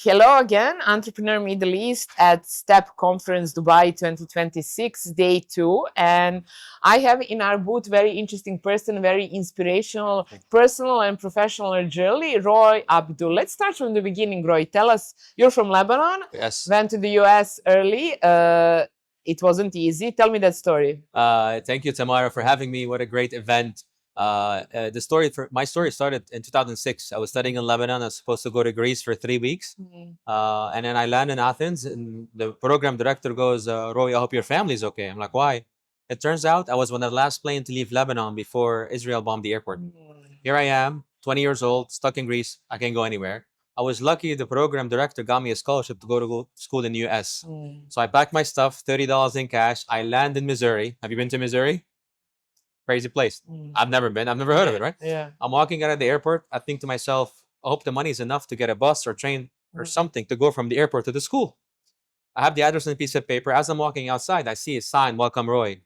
Hello again, Entrepreneur Middle East at STEP Conference Dubai 2026, day 2. And I have in our booth very interesting person, very inspirational, personal and professional journey, Roy Abdo. Let's start from the beginning, Roy. Tell us, you're from Lebanon, Yes. went to the US early. It wasn't easy. Tell me that story. Thank you, Tamara, for having me. What a great event. My story started in 2006. I was studying in Lebanon. I was supposed to go to Greece for 3 weeks. And then I land in Athens, and the program director goes, Roy, I hope your family's okay. I'm like, why? It turns out I was one of the last plane to leave Lebanon before Israel bombed the airport. Here I am, 20 years old, stuck in Greece. I can't go anywhere. I was lucky the program director got me a scholarship to go to school in the US. So I packed my stuff, $30 in cash. I land in Missouri. Have you been to Missouri? Crazy place. I've never been. I've never heard of it, right? Yeah. I'm walking out of the airport. I think to myself, I hope the money is enough to get a bus or train or something to go from the airport to the school. I have the address on a piece of paper. As I'm walking outside, I see a sign, Welcome Roy.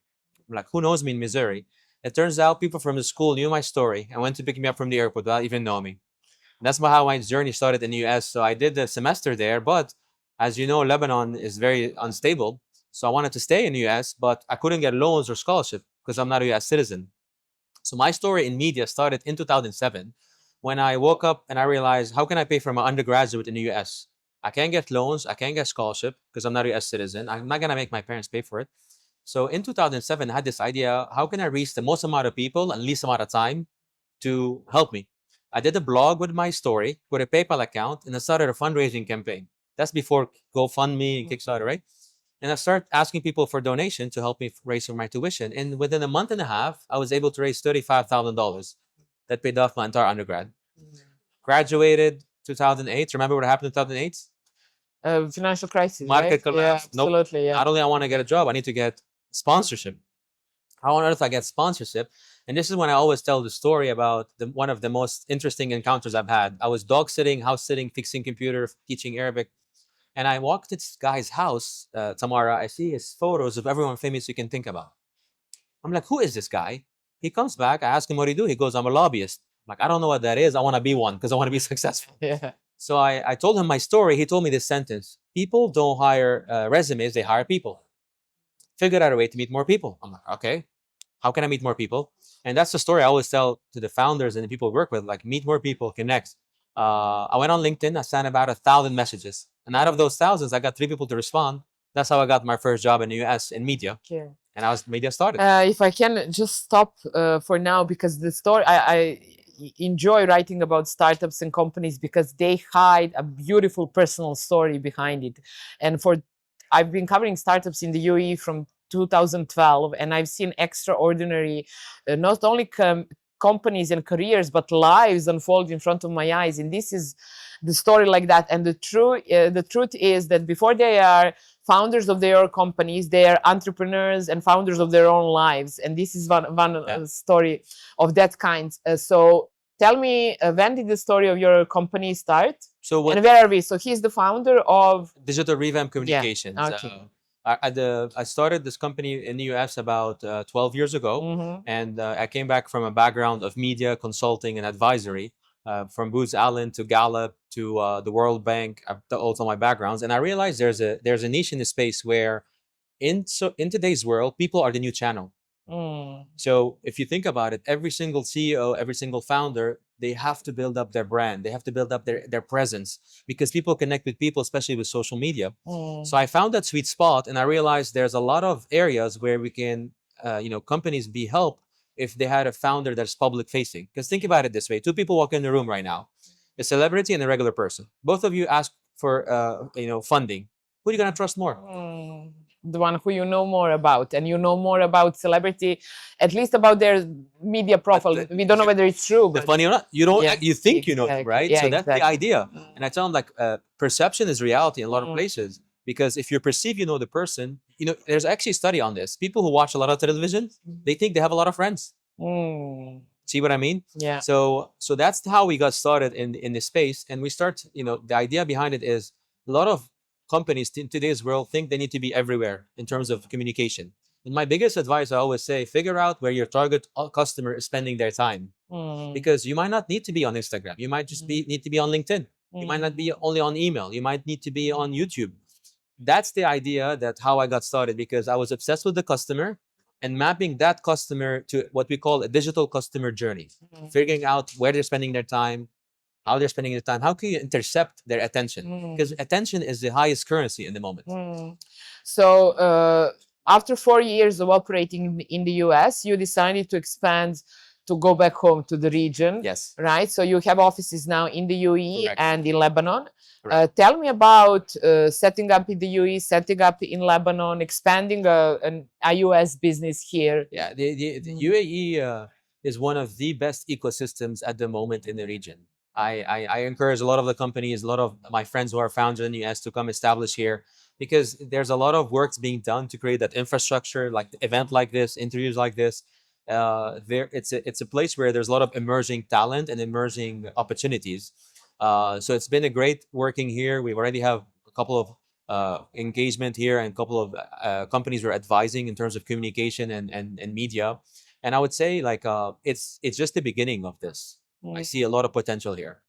I'm like, who knows me in Missouri? It turns out people from the school knew my story and went to pick me up from the airport without even knowing me. That's how my journey started in the US. So I did the semester there, but as you know, Lebanon is very unstable. So I wanted to stay in the US, but I couldn't get loans or scholarship because I'm not a US citizen. So my story in media started in 2007 when I woke up and I realized, how can I pay for my undergraduate in the US? I can't get loans, I can't get scholarship because I'm not a US citizen. I'm not going to make my parents pay for it. So in 2007, I had this idea, how can I reach the most amount of people and least amount of time to help me? I did a blog with my story, with a PayPal account, and I started a fundraising campaign. That's before GoFundMe and Kickstarter, right? And I started asking people for donation to help me raise for my tuition. And within a month and a half, I was able to raise $35,000. That paid off my entire undergrad. Graduated 2008. Remember what happened in 2008? Financial crisis, Market right? collapse. Yeah, absolutely. Yeah. Not only I want to get a job, I need to get sponsorship. How on earth I get sponsorship? And this is when I always tell the story about one of the most interesting encounters I've had. I was dog sitting, house sitting, fixing computer, teaching Arabic. And I walked this guy's house, Tamara. I see his photos of everyone famous you can think about. I'm like, who is this guy? He comes back. I ask him what do you do. He goes, I'm a lobbyist. I'm like, I don't know what that is. I want to be one because I want to be successful. Yeah. So I told him my story. He told me this sentence: people don't hire resumes, they hire people. Figured out a way to meet more people. I'm like, okay, how can I meet more people? And that's the story I always tell to the founders and the people we work with, like meet more people, connect. I went on LinkedIn, I sent about 1,000 messages. And out of those thousands, I got 3 people to respond. That's how I got my first job in the US in media. Okay. And I was media started. If I can just stop for now, because the story, I enjoy writing about startups and companies because they hide a beautiful personal story behind it. And I've been covering startups in the UAE from 2012, and I've seen extraordinary, not only companies and careers, but lives unfold in front of my eyes. And this is the story like that. And the truth is that before they are founders of their companies, they are entrepreneurs and founders of their own lives. And this is one story of that kind. So tell me, when did the story of your company start? And where are we? So he's the founder of Digital Revamp Communications. Yeah. Okay. I started this company in the US about 12 years ago. And I came back from a background of media, consulting, and advisory. From Booz Allen to Gallup to the World Bank, also my backgrounds. And I realized there's a niche in the space where in today's world, people are the new channel. So if you think about it, every single CEO, every single founder, they have to build up their brand. They have to build up their presence because people connect with people, especially with social media. So I found that sweet spot and I realized there's a lot of areas where we can, companies be helped if they had a founder that's public facing. Because think about it this way, 2 people walk in the room right now, a celebrity and a regular person. Both of you ask for, funding. Who are you going to trust more? The one who you know more about, and you know more about celebrity, at least about their media profile. We don't know whether it's true. But funny or not, you don't. You think you know, right? Yeah, so that's the idea. And I tell them perception is reality in a lot of places. Because if you perceive you know the person, there's actually a study on this. People who watch a lot of television, they think they have a lot of friends. See what I mean? Yeah. So that's how we got started in this space. And we start, the idea behind it is a lot of companies in today's world think they need to be everywhere in terms of communication. And my biggest advice, I always say, figure out where your target customer is spending their time. Because you might not need to be on Instagram. You might just need to be on LinkedIn. You might not be only on email. You might need to be on YouTube. That's the idea that how I got started, because I was obsessed with the customer and mapping that customer to what we call a digital customer journey, figuring out where they're spending their time, how they're spending their time, how can you intercept their attention? Because attention is the highest currency in the moment. So after 4 years of operating in the US, you decided to expand to go back home to the region. Yes. Right. So you have offices now in the UAE Correct. and in Lebanon. Correct. Tell me about setting up in the UAE, setting up in Lebanon, expanding an iOS business here. Yeah, the UAE is one of the best ecosystems at the moment in the region. I encourage a lot of the companies, a lot of my friends who are founders in the US to come establish here, because there's a lot of works being done to create that infrastructure, like the event like this, interviews like this. It's a place where there's a lot of emerging talent and emerging opportunities. So it's been a great working here. We already have a couple of engagement here and a couple of companies we're advising in terms of communication and media. And I would say like it's just the beginning of this. I see a lot of potential here.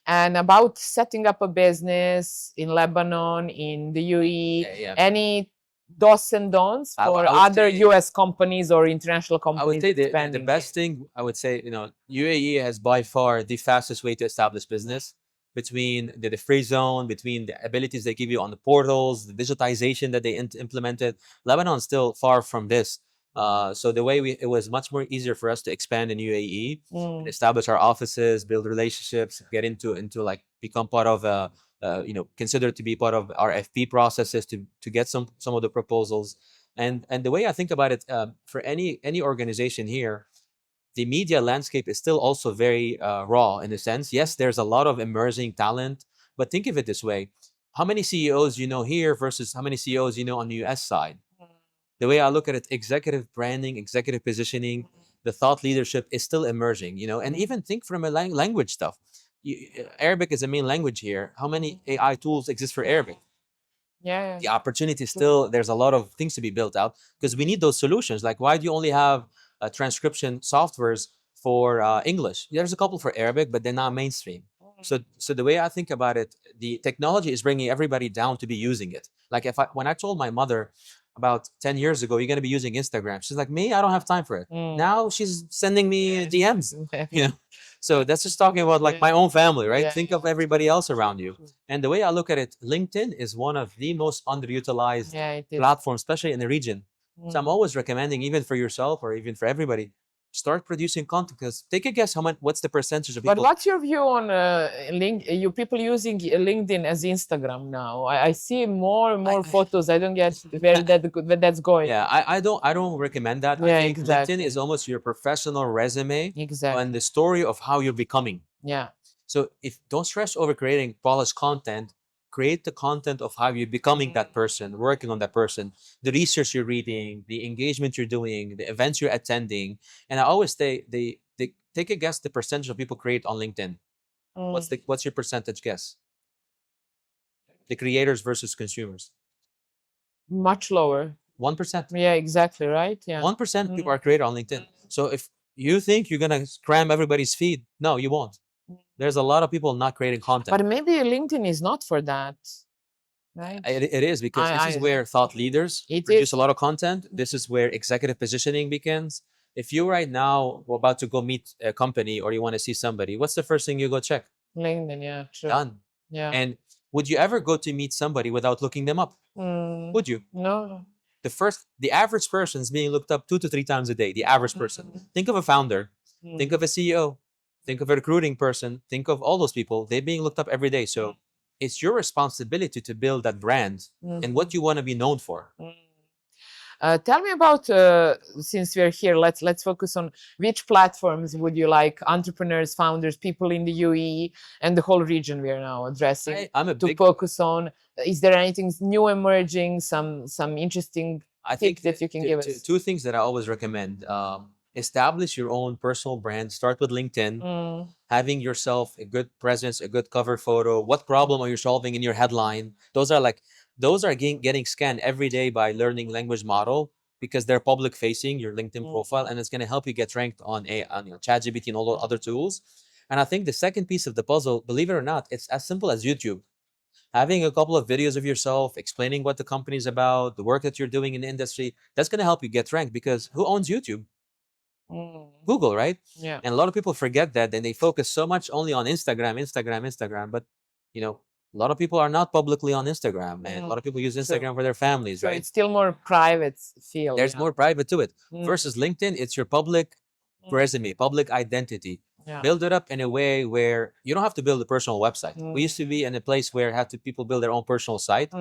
And about setting up a business in Lebanon, in the UAE, any dos and don'ts for other US companies or international companies? I would say the best thing, I would say, UAE has by far the fastest way to establish business, between the free zone, between the abilities they give you on the portals, the digitization that they implemented. Lebanon's still far from this. So the way it was much more easier for us to expand in UAE, and establish our offices, build relationships, get into like become part of considered to be part of our FP processes to get some of the proposals. And the way I think about it, for any organization here, the media landscape is still also very raw in a sense. Yes, there's a lot of emerging talent, but think of it this way: how many CEOs you know here versus how many CEOs you know on the US side? The way I look at it, executive branding, executive positioning, the thought leadership is still emerging, and even think from a language stuff. Arabic is a main language here. How many AI tools exist for Arabic? Yeah. The opportunity still, there's a lot of things to be built out, because we need those solutions. Like, why do you only have transcription softwares for English? There's a couple for Arabic, but they're not mainstream. So the way I think about it, the technology is bringing everybody down to be using it. Like when I told my mother about 10 years ago, you're going to be using Instagram, she's like, me, I don't have time for it. Now she's sending me DMs, So that's just talking about like my own family, right? Think of everybody else around you. And the way I look at it, LinkedIn is one of the most underutilized platforms, especially in the region. So I'm always recommending, even for yourself or even for everybody, start producing content. Because take a guess what's the percentage of people. But what's your view on you people using LinkedIn as Instagram now? I see more and more photos. I don't get where that's going. Yeah, I don't recommend that. Yeah, I think exactly. LinkedIn is almost your professional resume, Exactly. and the story of how you're becoming. Yeah. So don't stress over creating polished content. Create the content of how you're becoming that person, working on that person, the research you're reading, the engagement you're doing, the events you're attending. And I always say, they take a guess the percentage of people create on LinkedIn. What's your percentage guess? The creators versus consumers. Much lower. 1%. Yeah, exactly, right? Yeah. 1% people are created on LinkedIn. So if you think you're gonna cram everybody's feed, no, you won't. There's a lot of people not creating content. But maybe LinkedIn is not for that, right? It is, because this is where thought leaders produce a lot of content. This is where executive positioning begins. If you right now were about to go meet a company or you want to see somebody, what's the first thing you go check? LinkedIn, yeah, true. Done. Yeah. And would you ever go to meet somebody without looking them up? Would you? No. The average person is being looked up 2 to 3 times a day. The average person. Think of a founder. Think of a CEO. Think of a recruiting person. Think of all those people. They're being looked up every day. So it's your responsibility to build that brand and what you want to be known for. Tell me about, since we're here, let's focus on which platforms would you like entrepreneurs, founders, people in the UAE and the whole region we are now addressing to focus on. Is there anything new emerging, some interesting tips that you can give us? 2 things that I always recommend. Establish your own personal brand. Start with LinkedIn. Having yourself a good presence, a good cover photo. What problem are you solving in your headline? Those are getting scanned every day by learning language model, because they're public facing, your LinkedIn profile, and it's going to help you get ranked on ChatGPT and all those other tools. And I think the second piece of the puzzle, believe it or not, it's as simple as YouTube. Having a couple of videos of yourself explaining what the company is about, the work that you're doing in the industry, that's going to help you get ranked, because who owns YouTube? Google, right? Yeah. And a lot of people forget that, and they focus so much only on Instagram. But you know, a lot of people are not publicly on Instagram, and a lot of people use Instagram for their families, So right? it's still more private feel. There's more private to it. Mm. Versus LinkedIn, it's your public resume, public identity. Yeah. Build it up in a way where you don't have to build a personal website. We used to be in a place where people build their own personal site.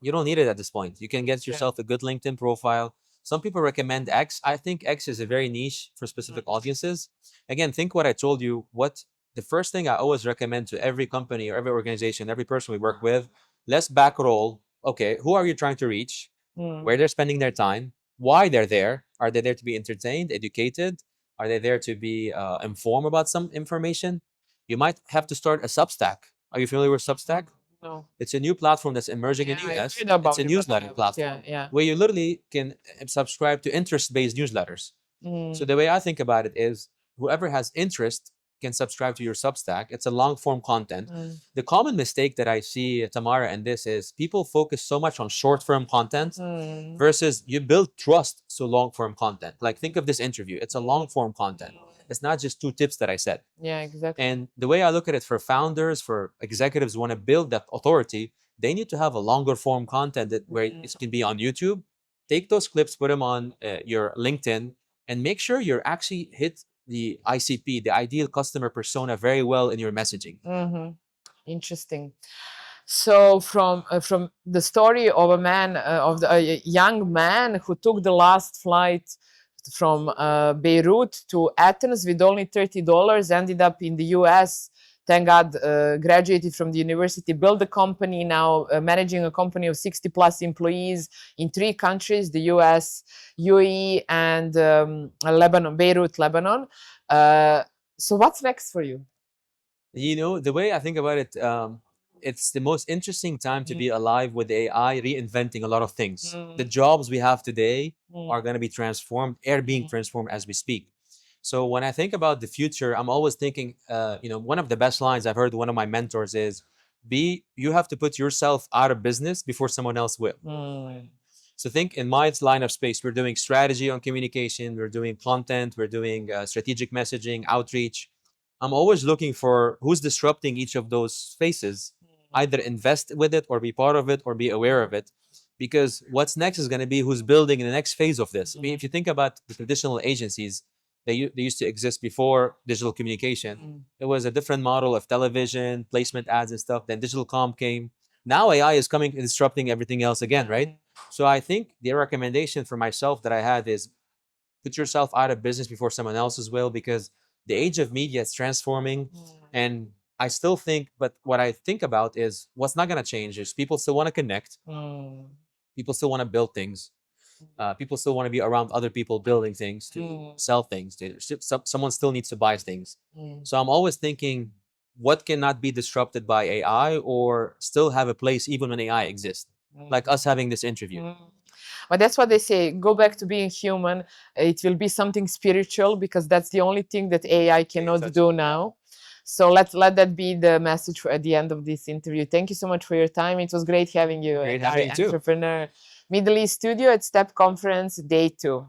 You don't need it at this point. You can get yourself a good LinkedIn profile. Some people recommend X. I think X is a very niche for specific audiences. Again, think what I told you. What the first thing I always recommend to every company or every organization, every person we work with, let's backroll. Okay, who are you trying to reach? Where they're spending their time? Why they're there? Are they there to be entertained, educated? Are they there to be informed about some information? You might have to start a Substack. Are you familiar with Substack? No. It's a new platform that's emerging in the US. It's a newsletter platform where you literally can subscribe to interest-based newsletters. So the way I think about it is whoever has interest can subscribe to your Substack. It's a long-form content. The common mistake that I see, Tamara, and this is people focus so much on short-form content versus you build trust so long-form content. Like think of this interview. It's a long-form content. It's not just 2 tips that I said. Yeah, exactly. And the way I look at it, for founders, for executives who want to build that authority, they need to have a longer form content that where it can be on YouTube. Take those clips, put them on your LinkedIn, and make sure you're actually hit the ICP, the ideal customer persona, very well in your messaging. Interesting. So from the story of a man, a young man who took the last flight from Beirut to Athens with only $30, ended up in the US. Thank God, graduated from the university, built a company now, managing a company of 60 plus employees in 3 countries, the US, UAE, and Lebanon, Beirut, Lebanon. So what's next for you? You know, the way I think about it, it's the most interesting time to be alive with AI reinventing a lot of things. The jobs we have today are going to be transformed, being transformed as we speak. So when I think about the future, I'm always thinking, one of the best lines I've heard one of my mentors is, you have to put yourself out of business before someone else will. So think in my line of space, we're doing strategy on communication, we're doing content, we're doing strategic messaging, outreach. I'm always looking for who's disrupting each of those spaces, either invest with it or be part of it or be aware of it. Because what's next is going to be who's building the next phase of this. I mean, if you think about the traditional agencies, they used to exist before digital communication. It was a different model of television, placement ads and stuff. Then digital comm came. Now AI is coming and disrupting everything else again, right? So I think the recommendation for myself that I had is put yourself out of business before someone else's will, because the age of media is transforming. And I still think, but what I think about is what's not going to change is people still want to connect. People still want to build things. People still want to be around other people building things, to sell things. Someone still needs to buy things. So I'm always thinking, what cannot be disrupted by AI or still have a place even when AI exists? Like us having this interview. But that's what they say, go back to being human. It will be something spiritual, because that's the only thing that AI cannot do now. So let that be the message at the end of this interview. Thank you so much for your time. It was great having you Great at our having you too. Entrepreneur Middle East studio at STEP Conference Day 2.